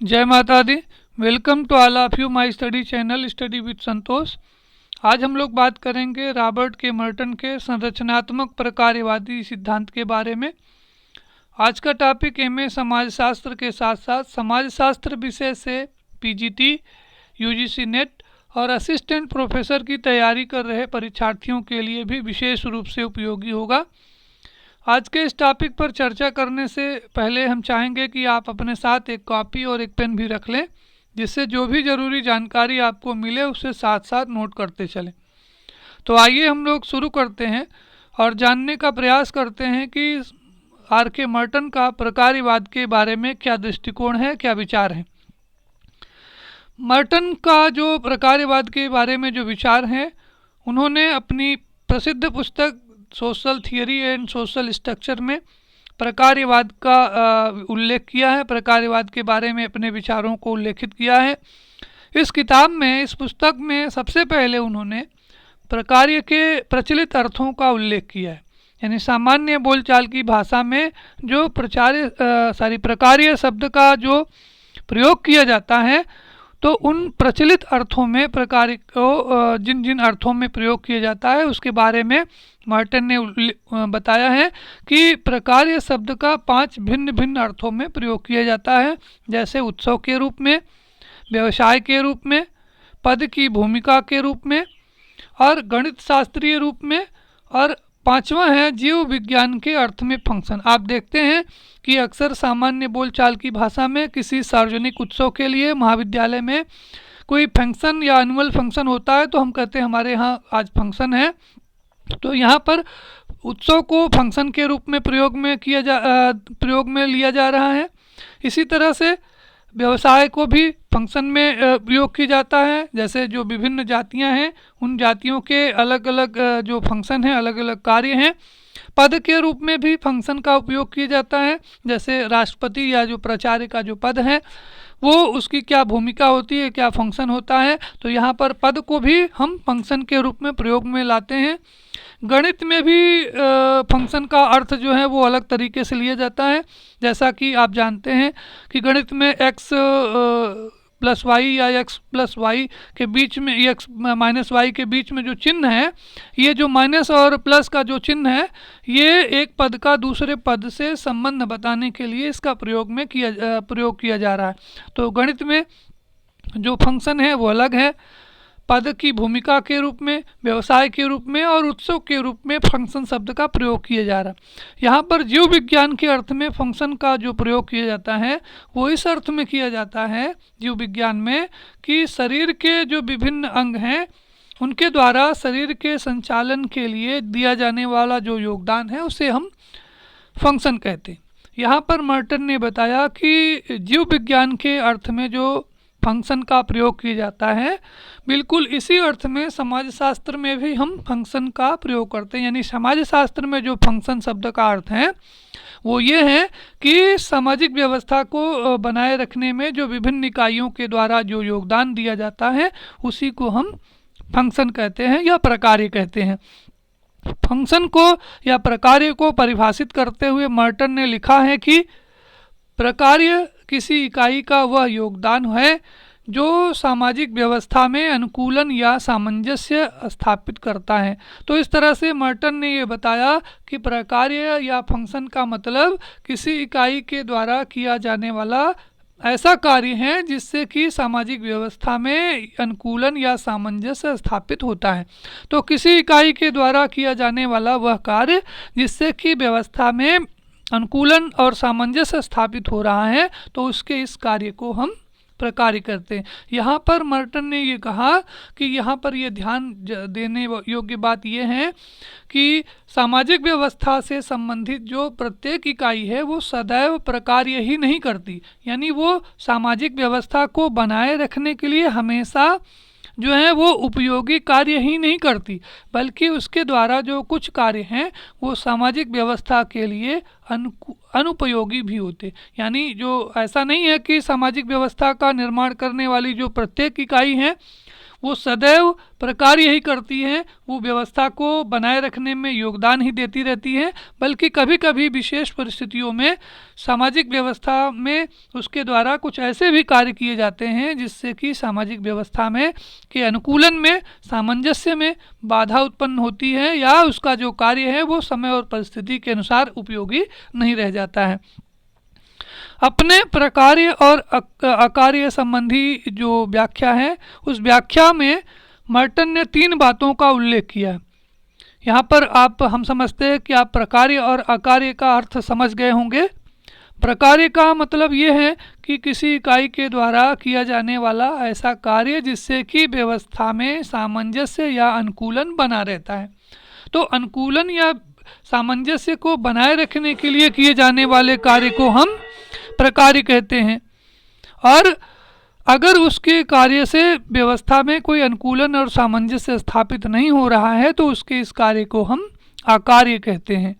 जय माता दी। Welcome to all of you my study channel study with Santosh. आज हम लोग बात करेंगे रॉबर्ट के मर्टन के संरचनात्मक प्रकारवादी सिद्धांत के बारे में। आज का टॉपिक एमए समाजशास्त्र के साथ साथ समाजशास्त्र विषय से पीजीटी, यूजीसी नेट और असिस्टेंट प्रोफेसर की तैयारी कर रहे परीक्षार्थियों के लिए भी विशेष रूप से उपयोगी होगा। आज के इस टॉपिक पर चर्चा करने से पहले हम चाहेंगे कि आप अपने साथ एक कॉपी और एक पेन भी रख लें, जिससे जो भी ज़रूरी जानकारी आपको मिले उसे साथ साथ नोट करते चलें। तो आइए हम लोग शुरू करते हैं और जानने का प्रयास करते हैं कि आर के मर्टन का प्रकार्यवाद के बारे में क्या दृष्टिकोण है, क्या विचार है। मर्टन का जो प्रकार्यवाद के बारे में जो विचार हैं, उन्होंने अपनी प्रसिद्ध पुस्तक social theory and social structure में प्रकार्यवाद का उल्लेख किया है। प्रकार्यवाद के बारे में अपने विचारों को उल्लेखित किया है। इस किताब में, इस पुस्तक में सबसे पहले उन्होंने प्रकार्य के प्रचलित अर्थों का उल्लेख किया है, यानी सामान्य बोलचाल की भाषा में जो प्रकार्य शब्द का जो प्रयोग किया जाता है, तो उन प्रचलित अर्थों में प्रकार्य को जिन जिन अर्थों में प्रयोग किया जाता है उसके बारे में मर्टन ने बताया है कि प्रकार्य शब्द का 5 भिन्न भिन्न अर्थों में प्रयोग किया जाता है, जैसे उत्सव के रूप में, व्यवसाय के रूप में, पद की भूमिका के रूप में और गणित शास्त्रीय रूप में, और 5वां है जीव विज्ञान के अर्थ में फंक्शन। आप देखते हैं कि अक्सर सामान्य बोलचाल की भाषा में किसी सार्वजनिक उत्सव के लिए महाविद्यालय में कोई फंक्शन या एनुअल फंक्शन होता है तो हम कहते हैं हमारे यहाँ आज फंक्शन है। तो यहाँ पर उत्सव को फंक्शन के रूप में प्रयोग में लिया जा रहा है। इसी तरह से व्यवसाय को भी फंक्शन में प्रयोग किया जाता है। जैसे जो विभिन्न जातियां हैं, उन जातियों के अलग अलग जो फंक्शन हैं, अलग अलग कार्य हैं। पद के रूप में भी फंक्शन का उपयोग किया जाता है, जैसे राष्ट्रपति या जो प्राचार्य का जो पद है वो उसकी क्या भूमिका होती है, क्या फंक्शन होता है। तो यहाँ पर पद को भी हम फंक्शन के रूप में प्रयोग में लाते हैं। गणित में भी फंक्शन का अर्थ जो है वो अलग तरीके से लिया जाता है। जैसा कि आप जानते हैं कि गणित में x प्लस वाई या x प्लस वाई के बीच में, x माइनस वाई के बीच में जो चिन्ह है, ये जो माइनस और प्लस का जो चिन्ह है, ये एक पद का दूसरे पद से संबंध बताने के लिए इसका प्रयोग किया जा रहा है। तो गणित में जो फंक्शन है वो अलग है। पद की भूमिका के रूप में, व्यवसाय के रूप में और उत्सव के रूप में फंक्शन शब्द का प्रयोग किया जा रहा है। यहाँ पर जीव विज्ञान के अर्थ में फंक्शन का जो प्रयोग किया जाता है वो इस अर्थ में किया जाता है जीव विज्ञान में कि शरीर के जो विभिन्न अंग हैं उनके द्वारा शरीर के संचालन के लिए दिया जाने वाला जो योगदान है उसे हम फंक्शन कहते हैं। यहाँ पर मर्टन ने बताया कि जीव विज्ञान के अर्थ में जो फंक्शन का प्रयोग किया जाता है, बिल्कुल इसी अर्थ में समाजशास्त्र में भी हम फंक्शन का प्रयोग करते हैं। यानी समाजशास्त्र में जो फंक्शन शब्द का अर्थ है वो ये है कि सामाजिक व्यवस्था को बनाए रखने में जो विभिन्न इकाइयों के द्वारा जो योगदान दिया जाता है उसी को हम फंक्शन कहते हैं या प्रकार्य कहते हैं। फंक्शन को या प्रकार्य को परिभाषित करते हुए मर्टन ने लिखा है कि प्रकार्य किसी इकाई का वह योगदान है जो सामाजिक व्यवस्था में अनुकूलन या सामंजस्य स्थापित करता है। तो इस तरह से मर्टन ने ये बताया कि प्रकार्य या फंक्शन का मतलब किसी इकाई के द्वारा किया जाने वाला ऐसा कार्य है जिससे कि सामाजिक व्यवस्था में अनुकूलन या सामंजस्य स्थापित होता है। तो किसी इकाई के द्वारा किया जाने वाला वह कार्य जिससे कि व्यवस्था में अनुकूलन और सामंजस्य स्थापित हो रहा है, तो उसके इस कार्य को हम प्रकार्य करते हैं। यहाँ पर मर्टन ने ये कहा कि यहाँ पर ये ध्यान देने योग्य बात ये है कि सामाजिक व्यवस्था से संबंधित जो प्रत्येक इकाई है वो सदैव प्रकार्य ही नहीं करती, यानी वो सामाजिक व्यवस्था को बनाए रखने के लिए हमेशा जो है वो उपयोगी कार्य ही नहीं करती, बल्कि उसके द्वारा जो कुछ कार्य हैं वो सामाजिक व्यवस्था के लिए अनुपयोगी भी होते। यानी जो ऐसा नहीं है कि सामाजिक व्यवस्था का निर्माण करने वाली जो प्रत्येक इकाई है वो सदैव प्रकार्य ही करती हैं, वो व्यवस्था को बनाए रखने में योगदान ही देती रहती हैं, बल्कि कभी कभी विशेष परिस्थितियों में सामाजिक व्यवस्था में उसके द्वारा कुछ ऐसे भी कार्य किए जाते हैं जिससे कि सामाजिक व्यवस्था में के अनुकूलन में, सामंजस्य में बाधा उत्पन्न होती है, या उसका जो कार्य है वो समय और परिस्थिति के अनुसार उपयोगी नहीं रह जाता है। अपने प्रकार्य और अकार्य संबंधी जो व्याख्या है, उस व्याख्या में मर्टन ने 3 बातों का उल्लेख किया है। यहाँ पर हम समझते हैं कि आप प्रकार्य और अकार्य का अर्थ समझ गए होंगे। प्रकार्य का मतलब ये है कि किसी इकाई के द्वारा किया जाने वाला ऐसा कार्य जिससे कि व्यवस्था में सामंजस्य या अनुकूलन बना रहता है। तो अनुकूलन या सामंजस्य को बनाए रखने के लिए किए जाने वाले कार्य को हम प्रकार्य कहते हैं, और अगर उसके कार्य से व्यवस्था में कोई अनुकूलन और सामंजस्य स्थापित नहीं हो रहा है तो उसके इस कार्य को हम अकार्य कहते हैं।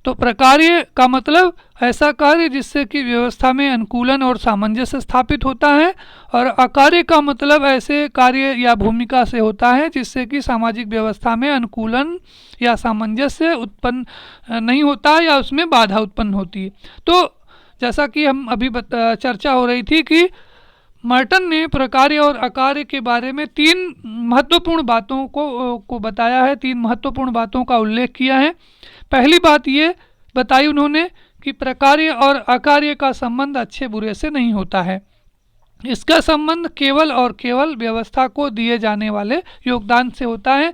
तो प्रकार्य का मतलब ऐसा कार्य जिससे कि व्यवस्था में अनुकूलन और सामंजस्य स्थापित होता है, और अकार्य का मतलब ऐसे कार्य या भूमिका से होता है जिससे कि सामाजिक व्यवस्था में अनुकूलन या सामंजस्य उत्पन्न नहीं होता या उसमें बाधा उत्पन्न होती है। तो जैसा कि हम अभी चर्चा हो रही थी कि मर्टन ने प्रकार्य और अकार्य के बारे में 3 महत्वपूर्ण बातों को बताया है, 3 महत्वपूर्ण बातों का उल्लेख किया है। पहली बात ये बताई उन्होंने कि प्रकार्य और अकार्य का संबंध अच्छे बुरे से नहीं होता है, इसका संबंध केवल और केवल व्यवस्था को दिए जाने वाले योगदान से होता है।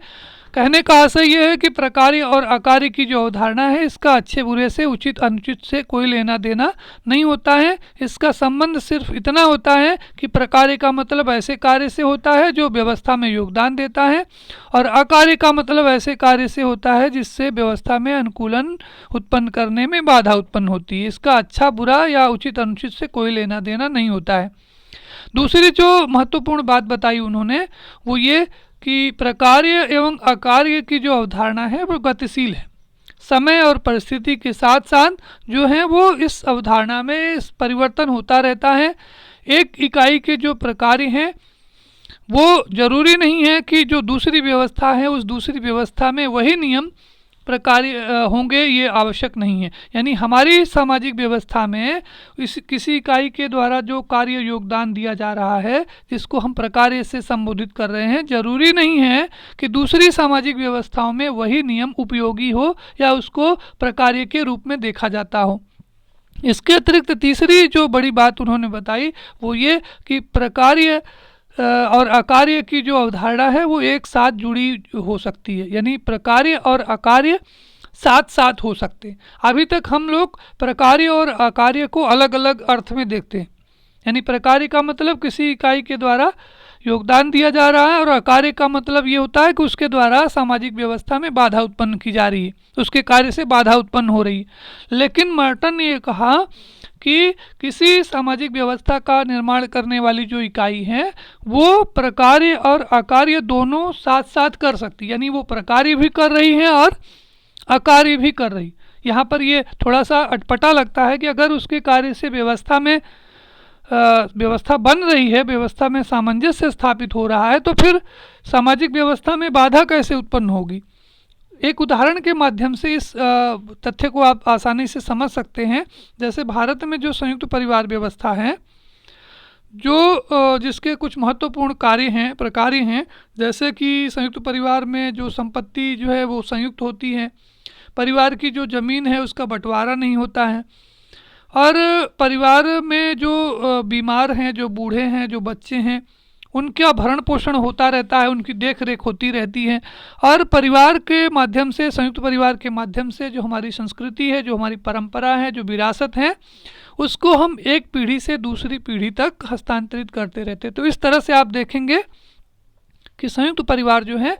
कहने का आशय यह है कि प्रकार्य और अकार्य की जो अवधारणा है, इसका अच्छे बुरे से, उचित अनुचित से कोई लेना देना नहीं होता है। इसका संबंध सिर्फ इतना होता है कि प्रकार्य का मतलब ऐसे कार्य से होता है जो व्यवस्था में योगदान देता है, और अकार्य का मतलब ऐसे कार्य से होता है जिससे व्यवस्था में अनुकूलन उत्पन्न करने में बाधा उत्पन्न होती है। इसका अच्छा बुरा या उचित अनुचित से कोई लेना देना नहीं होता है। दूसरी जो महत्वपूर्ण बात बताई उन्होंने वो ये कि प्रकार्य एवं अकार्य की जो अवधारणा है वो गतिशील है, समय और परिस्थिति के साथ साथ जो है वो इस अवधारणा में परिवर्तन होता रहता है। एक इकाई के जो प्रकार्य हैं वो जरूरी नहीं है कि जो दूसरी व्यवस्था है उस दूसरी व्यवस्था में वही नियम प्रकार्य होंगे, ये आवश्यक नहीं है। यानी हमारी सामाजिक व्यवस्था में किसी इकाई के द्वारा जो कार्य योगदान दिया जा रहा है जिसको हम प्रकार्य से संबोधित कर रहे हैं, जरूरी नहीं है कि दूसरी सामाजिक व्यवस्थाओं में वही नियम उपयोगी हो या उसको प्रकार्य के रूप में देखा जाता हो। इसके अतिरिक्त तीसरी जो बड़ी बात उन्होंने बताई वो ये कि प्रकार्य और अकार्य की जो अवधारणा है वो एक साथ जुड़ी हो सकती है, यानी प्रकार्य और अकार्य साथ साथ हो सकते हैं। अभी तक हम लोग प्रकार्य और अकार्य को अलग अलग अर्थ में देखते हैं, यानी प्रकार्य का मतलब किसी इकाई के द्वारा योगदान दिया जा रहा है, और अकार्य का मतलब ये होता है कि उसके द्वारा सामाजिक व्यवस्था में बाधा उत्पन्न की जा रही है, उसके कार्य से बाधा उत्पन्न हो रही है। लेकिन मर्टन ने ये कहा कि किसी सामाजिक व्यवस्था का निर्माण करने वाली जो इकाई है वो प्रकार्य और अकार्य दोनों साथ साथ कर सकती, यानी वो प्रकार्य भी कर रही है और अकार्य भी कर रही। यहाँ पर ये थोड़ा सा अटपटा लगता है कि अगर उसके कार्य से व्यवस्था में व्यवस्था बन रही है, व्यवस्था में सामंजस्य स्थापित हो रहा है, तो फिर सामाजिक व्यवस्था में बाधा कैसे उत्पन्न होगी। एक उदाहरण के माध्यम से इस तथ्य को आप आसानी से समझ सकते हैं। जैसे भारत में जो संयुक्त परिवार व्यवस्था है, जो जिसके कुछ महत्वपूर्ण कार्य हैं, प्रकार्य हैं, जैसे कि संयुक्त परिवार में जो संपत्ति जो है वो संयुक्त होती है, परिवार की जो ज़मीन है उसका बंटवारा नहीं होता है, और परिवार में जो बीमार हैं, जो बूढ़े हैं, जो बच्चे हैं, उनका भरण पोषण होता रहता है, उनकी देख रेख होती रहती है। और परिवार के माध्यम से, संयुक्त परिवार के माध्यम से जो हमारी संस्कृति है, जो हमारी परंपरा है, जो विरासत है, उसको हम एक पीढ़ी से दूसरी पीढ़ी तक हस्तांतरित करते रहते। तो इस तरह से आप देखेंगे कि संयुक्त परिवार जो है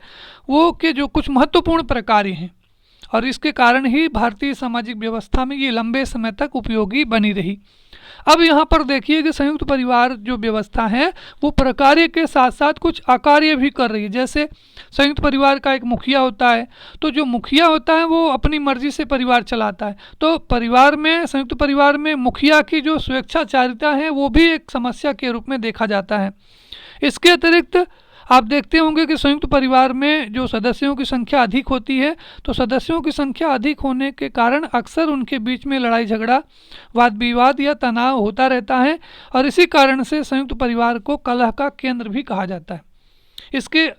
वो के जो कुछ महत्वपूर्ण प्रकार्य हैं, और इसके कारण ही भारतीय सामाजिक व्यवस्था में ये लंबे समय तक उपयोगी बनी रही। अब यहाँ पर देखिए कि संयुक्त परिवार जो व्यवस्था है वो प्रकार्य के साथ साथ कुछ अकार्य भी कर रही है। जैसे संयुक्त परिवार का एक मुखिया होता है, तो जो मुखिया होता है वो अपनी मर्जी से परिवार चलाता है। तो परिवार में, संयुक्त परिवार में मुखिया की जो स्वेच्छाचारिता है वो भी एक समस्या के रूप में देखा जाता है। इसके अतिरिक्त आप देखते होंगे कि संयुक्त परिवार में जो सदस्यों की संख्या अधिक होती है, तो सदस्यों की संख्या अधिक होने के कारण अक्सर उनके बीच में लड़ाई झगड़ा, वाद विवाद या तनाव होता रहता है, और इसी कारण से संयुक्त परिवार को कलह का केंद्र भी कहा जाता है। इसके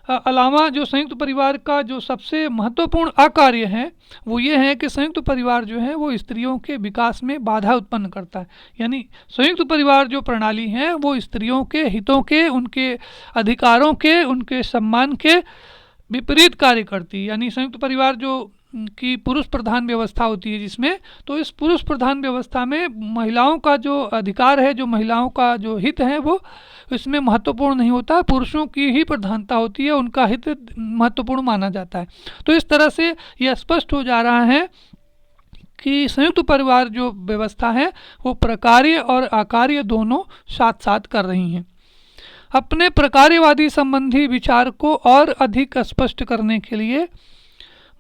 अलावा जो संयुक्त परिवार का जो सबसे महत्वपूर्ण अकार्य है वो ये है कि संयुक्त परिवार जो है वो स्त्रियों के विकास में बाधा उत्पन्न करता है। यानी संयुक्त परिवार जो प्रणाली है वो स्त्रियों के हितों के, उनके अधिकारों के, उनके सम्मान के विपरीत कार्य करती है। यानी संयुक्त परिवार जो की पुरुष प्रधान व्यवस्था होती है जिसमें, तो इस पुरुष प्रधान व्यवस्था में महिलाओं का जो अधिकार है, जो महिलाओं का जो हित है वो इसमें महत्वपूर्ण नहीं होता, पुरुषों की ही प्रधानता होती है, उनका हित महत्वपूर्ण माना जाता है। तो इस तरह से यह स्पष्ट हो जा रहा है कि संयुक्त परिवार जो व्यवस्था है वो प्रकार्य और अकार्य दोनों साथ साथ कर रही हैं। अपने प्रकार्यवादी संबंधी विचार को और अधिक स्पष्ट करने के लिए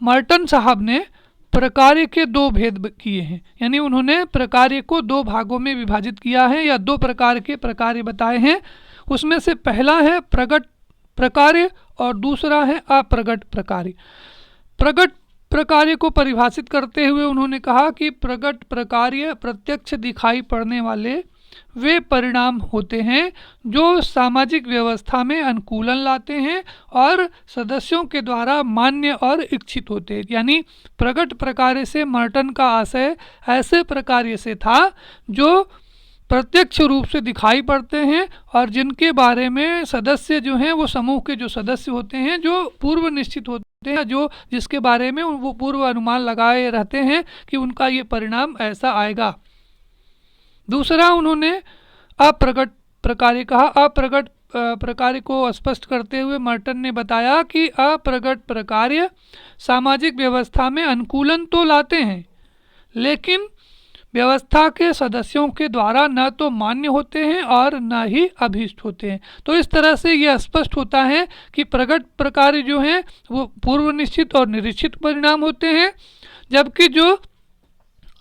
मर्टन साहब ने प्रकार्य के दो भेद किए हैं। यानी उन्होंने प्रकार्य को दो भागों में विभाजित किया है या दो प्रकार के प्रकार्य बताए हैं। उसमें से पहला है प्रगट प्रकार्य और दूसरा है अप्रगट प्रकार्य। प्रगट प्रकार्य को परिभाषित करते हुए उन्होंने कहा कि प्रगट प्रकार्य प्रत्यक्ष दिखाई पड़ने वाले वे परिणाम होते हैं जो सामाजिक व्यवस्था में अनुकूलन लाते हैं और सदस्यों के द्वारा मान्य और इच्छित होते हैं। यानी प्रगट प्रकार्य से मर्टन का आशय ऐसे प्रकार्य से था जो प्रत्यक्ष रूप से दिखाई पड़ते हैं और जिनके बारे में सदस्य जो हैं वो समूह के जो सदस्य होते हैं जो पूर्व निश्चित होते हैं, जो जिसके बारे में वो पूर्व अनुमान लगाए रहते हैं कि उनका ये परिणाम ऐसा आएगा। दूसरा उन्होंने अप्रगट प्रकार्य कहा। अप्रगट प्रकार्य को स्पष्ट करते हुए मर्टन ने बताया कि अप्रगट प्रकार्य सामाजिक व्यवस्था में अनुकूलन तो लाते हैं लेकिन व्यवस्था के सदस्यों के द्वारा न तो मान्य होते हैं और न ही अभीष्ट होते हैं। तो इस तरह से यह स्पष्ट होता है कि प्रगट प्रकार्य जो हैं वो पूर्व निश्चित और निरीक्षित परिणाम होते हैं, जबकि जो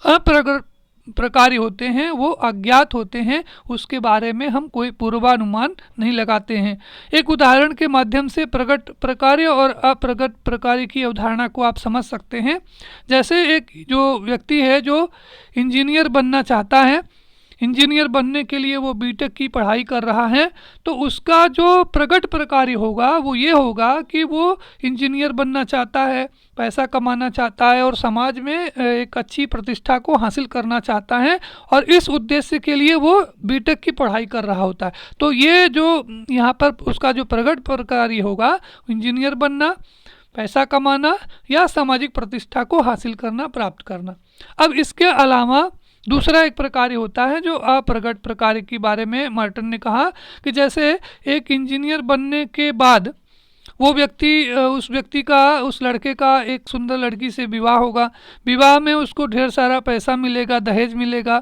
अप्रगट प्रकार्य होते हैं वो अज्ञात होते हैं, उसके बारे में हम कोई पूर्वानुमान नहीं लगाते हैं। एक उदाहरण के माध्यम से प्रगट प्रकार्य और अप्रगट प्रकार्य की अवधारणा को आप समझ सकते हैं। जैसे एक जो व्यक्ति है जो इंजीनियर बनना चाहता है, इंजीनियर बनने के लिए वो बीटेक की पढ़ाई कर रहा है, तो उसका जो प्रगट प्रकार्य होगा वो ये होगा कि वो इंजीनियर बनना चाहता है, पैसा कमाना चाहता है और समाज में एक अच्छी प्रतिष्ठा को हासिल करना चाहता है और इस उद्देश्य के लिए वो बीटेक की पढ़ाई कर रहा होता है। तो ये जो यहाँ पर उसका जो प्रगट प्रकार्य होगा, इंजीनियर बनना, पैसा कमाना या सामाजिक प्रतिष्ठा को हासिल करना, प्राप्त करना। अब इसके अलावा दूसरा एक प्रकार्य होता है जो अप्रगट प्रकार्य के बारे में मर्टन ने कहा कि जैसे एक इंजीनियर बनने के बाद वो व्यक्ति उस व्यक्ति का, उस लड़के का एक सुंदर लड़की से विवाह होगा, विवाह में उसको ढेर सारा पैसा मिलेगा, दहेज मिलेगा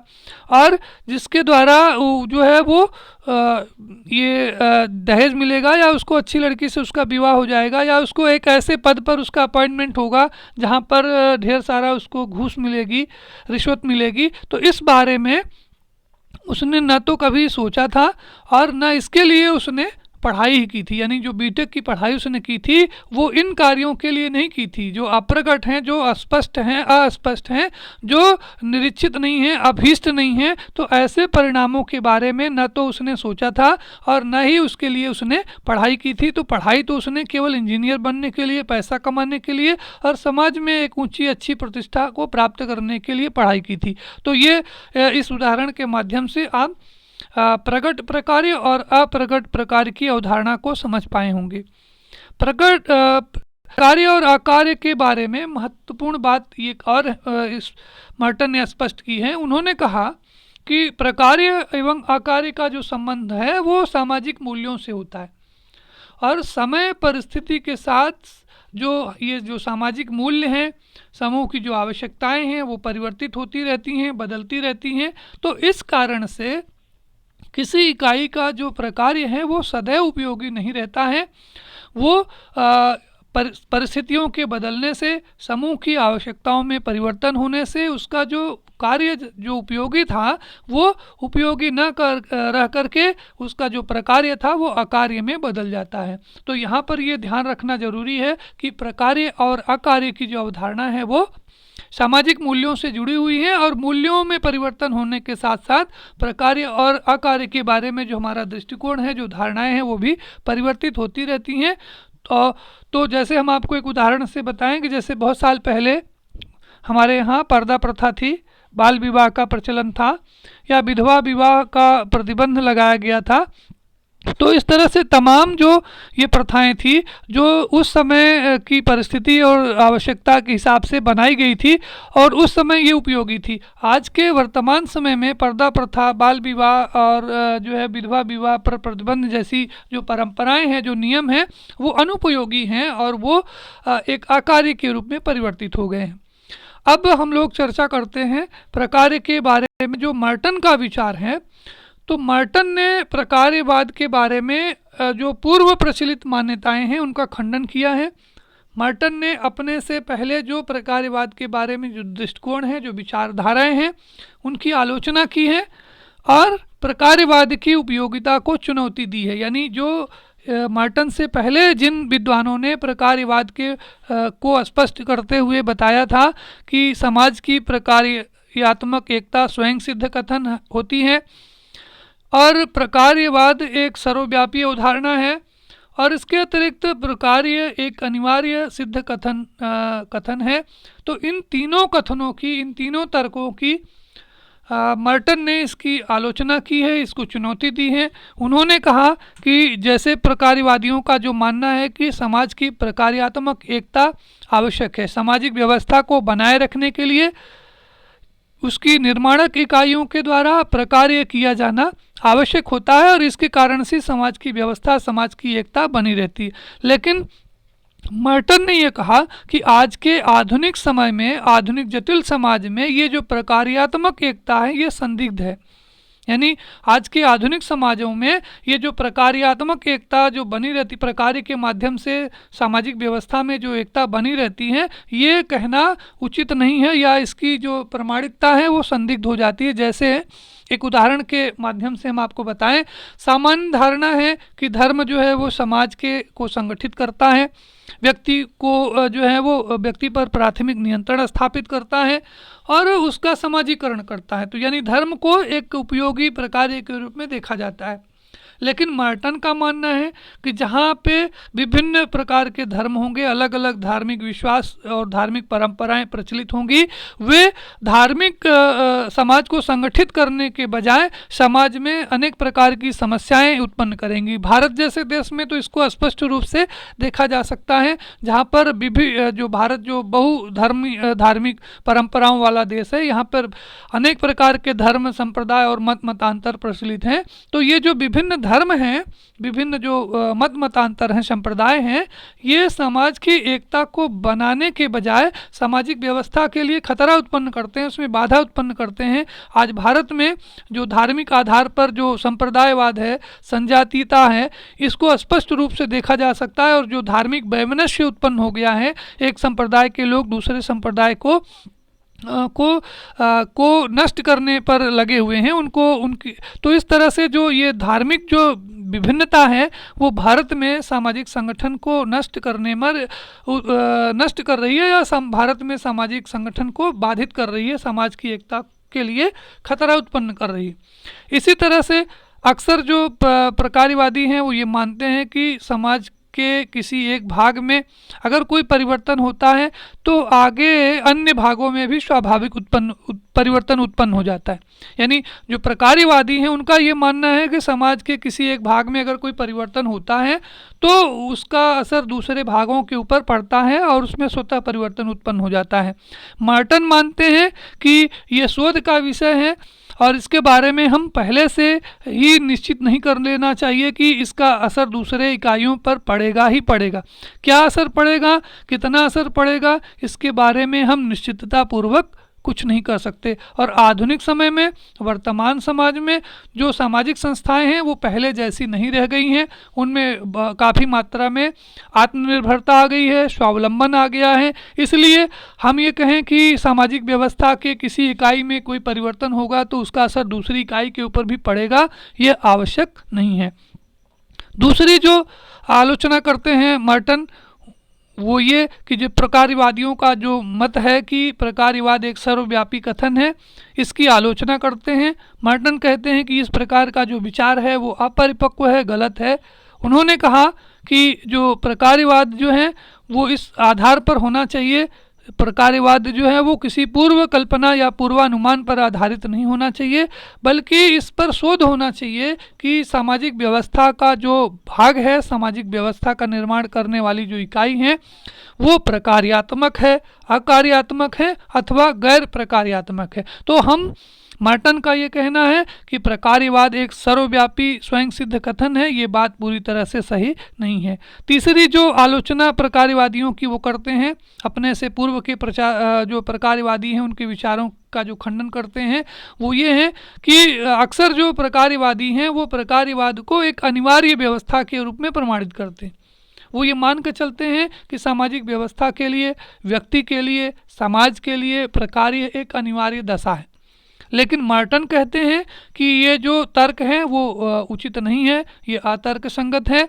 और जिसके द्वारा जो है वो ये दहेज मिलेगा या उसको अच्छी लड़की से उसका विवाह हो जाएगा या उसको एक ऐसे पद पर उसका अपॉइंटमेंट होगा जहाँ पर ढेर सारा उसको घूस मिलेगी, रिश्वत मिलेगी। तो इस बारे में उसने न तो कभी सोचा था और न इसके लिए उसने पढ़ाई ही की थी। यानी जो बीटेक की पढ़ाई उसने की थी वो इन कार्यों के लिए नहीं की थी जो अप्रगट हैं, जो अस्पष्ट हैं, अस्पष्ट हैं, जो निरीक्षित नहीं हैं, अभीष्ट नहीं हैं। तो ऐसे परिणामों के बारे में न तो उसने सोचा था और न ही उसके लिए उसने पढ़ाई की थी। तो पढ़ाई तो उसने केवल इंजीनियर बनने के लिए, पैसा कमाने के लिए और समाज में एक ऊंची अच्छी प्रतिष्ठा को प्राप्त करने के लिए पढ़ाई की थी। तो ये इस उदाहरण के माध्यम से आप प्रगट प्रकार्य और अप्रगट प्रकार्य की अवधारणा को समझ पाए होंगे। प्रगट कार्य और अकार्य के बारे में महत्वपूर्ण बात एक और इस मर्टन ने स्पष्ट की है। उन्होंने कहा कि प्रकार्य एवं अकार्य का जो संबंध है वो सामाजिक मूल्यों से होता है और समय परिस्थिति के साथ ये जो सामाजिक मूल्य हैं, समूह की जो आवश्यकताएं हैं वो परिवर्तित होती रहती हैं, बदलती रहती हैं। तो इस कारण से किसी इकाई का जो प्रकार्य है वो सदैव उपयोगी नहीं रहता है, वो परिस्थितियों के बदलने से, समूह की आवश्यकताओं में परिवर्तन होने से उसका जो कार्य जो उपयोगी था वो उपयोगी न रह करके उसका जो प्रकार्य था वो अकार्य में बदल जाता है। तो यहाँ पर ये ध्यान रखना जरूरी है कि प्रकार्य और अकार्य की जो अवधारणा है वो सामाजिक मूल्यों से जुड़ी हुई है, और मूल्यों में परिवर्तन होने के साथ साथ प्रकार्य और अकार्य के बारे में जो हमारा दृष्टिकोण है, जो धारणाएं हैं, वो भी परिवर्तित होती रहती हैं। तो जैसे हम आपको एक उदाहरण से बताएं कि जैसे बहुत साल पहले हमारे यहाँ पर्दा प्रथा थी, बाल विवाह का प्रचलन था, या विधवा विवाह का प्रतिबंध लगाया गया था। तो इस तरह से तमाम जो ये प्रथाएं थी जो उस समय की परिस्थिति और आवश्यकता के हिसाब से बनाई गई थी और उस समय ये उपयोगी थी। आज के वर्तमान समय में पर्दा प्रथा, बाल विवाह और जो है विधवा विवाह पर प्रतिबंध जैसी जो परंपराएं हैं, जो नियम हैं, वो अनुपयोगी हैं और वो एक अकार्य के रूप में परिवर्तित हो गए हैं। अब हम लोग चर्चा करते हैं प्रकार्य के बारे में। जो मर्टन का विचार है, तो मर्टन ने प्रकार्यवाद के बारे में जो पूर्व प्रचलित मान्यताएं हैं उनका खंडन किया है। मर्टन ने अपने से पहले जो प्रकार्यवाद के बारे में जो दृष्टिकोण है, जो विचारधाराएं हैं, उनकी आलोचना की है और प्रकार्यवाद की उपयोगिता को चुनौती दी है। यानी जो मर्टन से पहले जिन विद्वानों ने प्रकार्यवाद के को स्पष्ट करते हुए बताया था कि समाज की प्रकार्यात्मक एकता स्वयं सिद्ध कथन होती है और प्रकार्यवाद एक सर्वव्यापी अवधारणा है, और इसके अतिरिक्त प्रकार्य एक अनिवार्य सिद्ध कथन है। तो इन तीनों कथनों की, इन तीनों तर्कों की मर्टन ने इसकी आलोचना की है, इसको चुनौती दी है। उन्होंने कहा कि जैसे प्रकार्यवादियों का जो मानना है कि समाज की प्रकार्यात्मक एकता आवश्यक है, सामाजिक व्यवस्था को बनाए रखने के लिए उसकी निर्माणक इकाइयों के द्वारा प्रकार्य किया जाना आवश्यक होता है और इसके कारण से समाज की व्यवस्था, समाज की एकता बनी रहती है। लेकिन मर्टन ने यह कहा कि आज के आधुनिक समय में, आधुनिक जटिल समाज में ये जो प्रकार्यात्मक एकता है ये संदिग्ध है। यानी आज के आधुनिक समाजों में ये जो प्रकार्यात्मक एकता जो बनी रहती, प्रकार्य के माध्यम से सामाजिक व्यवस्था में जो एकता बनी रहती है, ये कहना उचित नहीं है या इसकी जो प्रामाणिकता है वो संदिग्ध हो जाती है। जैसे एक उदाहरण के माध्यम से हम आपको बताएं, सामान्य धारणा है कि धर्म जो है वो समाज को संगठित करता है, व्यक्ति को जो है वो व्यक्ति पर प्राथमिक नियंत्रण स्थापित करता है और उसका समाजीकरण करता है। तो यानी धर्म को एक उपयोगी प्रकार्य के रूप में देखा जाता है। लेकिन मर्टन का मानना है कि जहाँ पे विभिन्न प्रकार के धर्म होंगे, अलग अलग धार्मिक विश्वास और धार्मिक परंपराएं प्रचलित होंगी, वे धार्मिक समाज को संगठित करने के बजाय समाज में अनेक प्रकार की समस्याएं उत्पन्न करेंगी। भारत जैसे देश में तो इसको स्पष्ट रूप से देखा जा सकता है, जहाँ पर जो भारत जो बहुधर्मी धार्मिक परंपराओं वाला देश है, यहाँ पर अनेक प्रकार के धर्म, संप्रदाय और मतांतर प्रचलित हैं। तो ये जो विभिन्न धर्म हैं, विभिन्न जो मतांतर हैं, संप्रदाय हैं, ये समाज की एकता को बनाने के बजाय सामाजिक व्यवस्था के लिए खतरा उत्पन्न करते हैं, उसमें बाधा उत्पन्न करते हैं। आज भारत में जो धार्मिक आधार पर जो संप्रदायवाद है, संजातीयता है, इसको स्पष्ट रूप से देखा जा सकता है और जो धार्मिक वैमनस्य उत्पन्न हो गया है, एक संप्रदाय के लोग दूसरे संप्रदाय को नष्ट करने पर लगे हुए हैं, उनकी तो इस तरह से जो ये धार्मिक जो विभिन्नता है वो भारत में सामाजिक संगठन को नष्ट कर रही है या भारत में सामाजिक संगठन को बाधित कर रही है, समाज की एकता के लिए खतरा उत्पन्न कर रही है। इसी तरह से अक्सर जो प्रकार्यवादी हैं वो ये मानते हैं कि समाज के किसी एक भाग में अगर कोई परिवर्तन होता है तो आगे अन्य भागों में भी स्वाभाविक परिवर्तन उत्पन्न हो जाता है। यानी जो प्रकार्यवादी हैं उनका ये मानना है कि समाज के किसी एक भाग में अगर कोई परिवर्तन होता है तो उसका असर दूसरे भागों के ऊपर पड़ता है और उसमें स्वतः परिवर्तन उत्पन्न हो जाता है। मर्टन मानते हैं कि ये शोध का विषय है और इसके बारे में हम पहले से ही निश्चित नहीं कर लेना चाहिए कि इसका असर दूसरे इकाइयों पर पड़ेगा ही पड़ेगा। क्या असर पड़ेगा, कितना असर पड़ेगा, इसके बारे में हम निश्चितता पूर्वक कुछ नहीं कर सकते। और आधुनिक समय में, वर्तमान समाज में जो सामाजिक संस्थाएं हैं वो पहले जैसी नहीं रह गई हैं। उनमें काफ़ी मात्रा में आत्मनिर्भरता आ गई है, स्वावलंबन आ गया है। इसलिए हम ये कहें कि सामाजिक व्यवस्था के किसी इकाई में कोई परिवर्तन होगा तो उसका असर दूसरी इकाई के ऊपर भी पड़ेगा, ये आवश्यक नहीं है। दूसरी जो आलोचना करते हैं मर्टन, वो ये कि जो प्रकार्यवादियों का जो मत है कि प्रकार्यवाद एक सर्वव्यापी कथन है, इसकी आलोचना करते हैं। मर्टन कहते हैं कि इस प्रकार का जो विचार है वो अपरिपक्व है, गलत है। उन्होंने कहा कि जो प्रकार्यवाद जो है वो इस आधार पर होना चाहिए, प्रकार्यवाद जो है वो किसी पूर्व कल्पना या पूर्वानुमान पर आधारित नहीं होना चाहिए, बल्कि इस पर शोध होना चाहिए कि सामाजिक व्यवस्था का जो भाग है, सामाजिक व्यवस्था का निर्माण करने वाली जो इकाई है वो प्रकार्यात्मक है, अकार्यात्मक है अथवा गैर प्रकार्यात्मक है। तो हम मर्टन का ये कहना है कि प्रकार्यवाद एक सर्वव्यापी स्वयं सिद्ध कथन है, ये बात पूरी तरह से सही नहीं है। तीसरी जो आलोचना प्रकार्यवादियों की वो करते हैं, अपने से पूर्व के जो प्रकार्यवादी हैं उनके विचारों का जो खंडन करते हैं, वो ये है कि अक्सर जो प्रकार्यवादी हैं वो प्रकार्यवाद को एक अनिवार्य व्यवस्था के रूप में प्रमाणित करते हैं। वो ये मान कर चलते हैं कि सामाजिक व्यवस्था के लिए, व्यक्ति के लिए, समाज के लिए प्रकार्य एक अनिवार्य दशा है। लेकिन मर्टन कहते हैं कि ये जो तर्क है वो उचित नहीं है, ये अतर्क संगत है।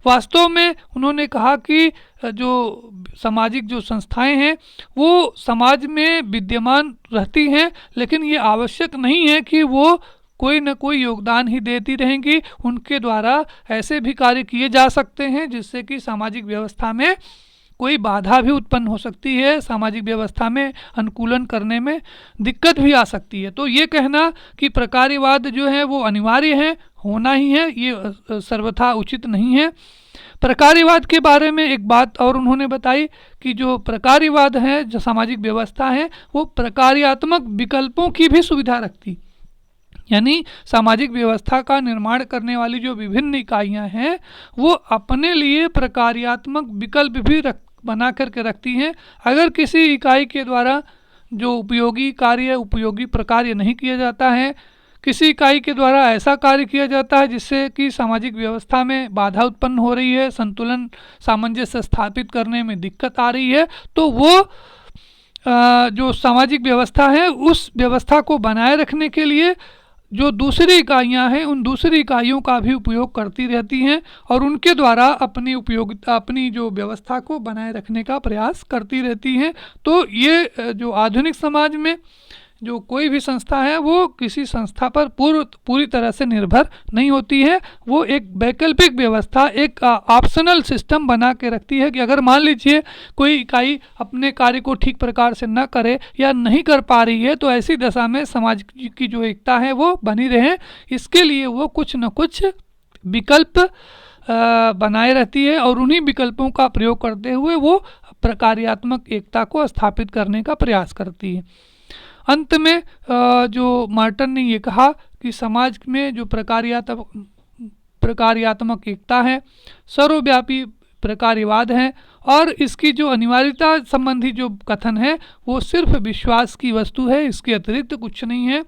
वास्तव में उन्होंने कहा कि जो सामाजिक जो संस्थाएं हैं वो समाज में विद्यमान रहती हैं, लेकिन ये आवश्यक नहीं है कि वो कोई न कोई योगदान ही देती रहेंगी। उनके द्वारा ऐसे भी कार्य किए जा सकते हैं जिससे कि सामाजिक व्यवस्था में कोई बाधा भी उत्पन्न हो सकती है, सामाजिक व्यवस्था में अनुकूलन करने में दिक्कत भी आ सकती है। तो ये कहना कि प्रकार्यवाद जो है वो अनिवार्य है, होना ही है, ये सर्वथा उचित नहीं है। प्रकार्यवाद के बारे में एक बात और उन्होंने बताई कि जो प्रकार्यवाद है, जो सामाजिक व्यवस्था है, वो प्रकार्यात्मक विकल्पों की भी सुविधा रखती, यानी सामाजिक व्यवस्था का निर्माण करने वाली जो विभिन्न इकाइयां हैं वो अपने लिए प्रकार्यात्मक विकल्प भी बना करके रखती हैं। अगर किसी इकाई के द्वारा जो उपयोगी कार्य, उपयोगी प्रकार्य नहीं किया जाता है, किसी इकाई के द्वारा ऐसा कार्य किया जाता है जिससे कि सामाजिक व्यवस्था में बाधा उत्पन्न हो रही है, संतुलन सामंजस्य स्थापित करने में दिक्कत आ रही है, तो वो जो सामाजिक व्यवस्था है उस व्यवस्था को बनाए रखने के लिए जो दूसरी इकाइयां हैं उन दूसरी इकाइयों का भी उपयोग करती रहती हैं और उनके द्वारा अपनी उपयोगिता, अपनी जो व्यवस्था को बनाए रखने का प्रयास करती रहती हैं। तो ये जो आधुनिक समाज में जो कोई भी संस्था है वो किसी संस्था पर पूरी तरह से निर्भर नहीं होती है, वो एक वैकल्पिक व्यवस्था, एक ऑप्शनल सिस्टम बना के रखती है कि अगर मान लीजिए कोई इकाई अपने कार्य को ठीक प्रकार से न करे या नहीं कर पा रही है तो ऐसी दशा में समाज की जो एकता है वो बनी रहे, इसके लिए वो कुछ न कुछ विकल्प बनाए रहती है और उन्हीं विकल्पों का प्रयोग करते हुए वो प्रकार्यात्मक एकता को स्थापित करने का प्रयास करती है। अंत में जो मर्टन ने ये कहा कि समाज में जो प्रकार्यात्मक एकता है, सर्वव्यापी प्रकार्यवाद है और इसकी जो अनिवार्यता संबंधी जो कथन है वो सिर्फ विश्वास की वस्तु है, इसके अतिरिक्त कुछ नहीं है।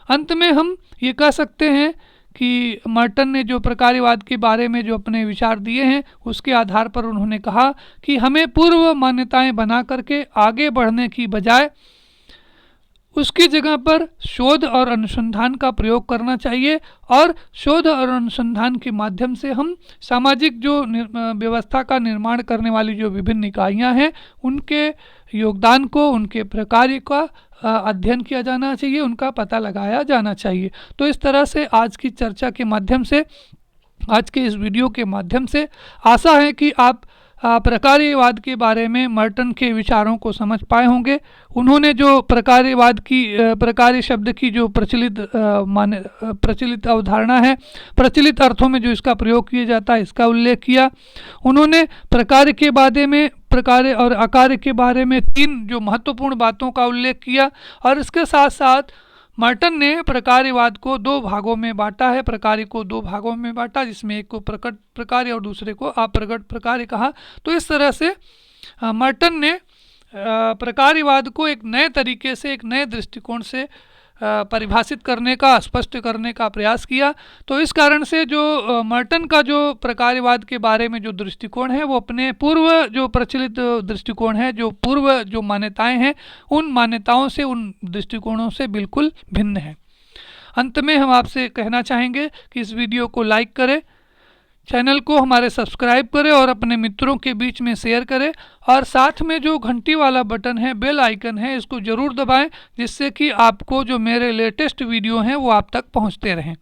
अंत में हम ये कह सकते हैं कि मर्टन ने जो प्रकार्यवाद के बारे में जो अपने विचार दिए हैं उसके आधार पर उन्होंने कहा कि हमें पूर्व मान्यताएं बना करके आगे बढ़ने की बजाय उसकी जगह पर शोध और अनुसंधान का प्रयोग करना चाहिए और शोध और अनुसंधान के माध्यम से हम सामाजिक जो व्यवस्था का निर्माण करने वाली जो विभिन्न इकाइयां हैं उनके योगदान को, उनके प्रकार्य का अध्ययन किया जाना चाहिए, उनका पता लगाया जाना चाहिए। तो इस तरह से आज की चर्चा के माध्यम से, आज के इस वीडियो के माध्यम से आशा है कि आप प्रकार्यवाद के बारे में मर्टन के विचारों को समझ पाए होंगे। उन्होंने जो प्रकार्यवाद की प्रकार्य शब्द की जो प्रचलित अवधारणा है, प्रचलित अर्थों में जो इसका प्रयोग किया जाता है, इसका उल्लेख किया। उन्होंने प्रकार्य के बारे में, प्रकार्य और अकार्य के बारे में 3 जो महत्वपूर्ण बातों का उल्लेख किया और इसके साथ साथ मर्टन ने प्रकार्यवाद को 2 भागों में बांटा है, प्रकार्य को 2 भागों में बांटा, जिसमें एक को प्रकट प्रकार्य और दूसरे को अप्रकट प्रकार्य कहा। तो इस तरह से मर्टन ने प्रकार्यवाद को एक नए तरीके से, एक नए दृष्टिकोण से परिभाषित करने का, स्पष्ट करने का प्रयास किया। तो इस कारण से जो मर्टन का जो प्रकार्यवाद के बारे में जो दृष्टिकोण है वो अपने पूर्व जो प्रचलित दृष्टिकोण है, जो पूर्व जो मान्यताएं हैं, उन मान्यताओं से, उन दृष्टिकोणों से बिल्कुल भिन्न है। अंत में हम आपसे कहना चाहेंगे कि इस वीडियो को लाइक करें, चैनल को हमारे सब्सक्राइब करें और अपने मित्रों के बीच में शेयर करें, और साथ में जो घंटी वाला बटन है, बेल आइकन है, इसको ज़रूर दबाएं, जिससे कि आपको जो मेरे लेटेस्ट वीडियो हैं वो आप तक पहुंचते रहें।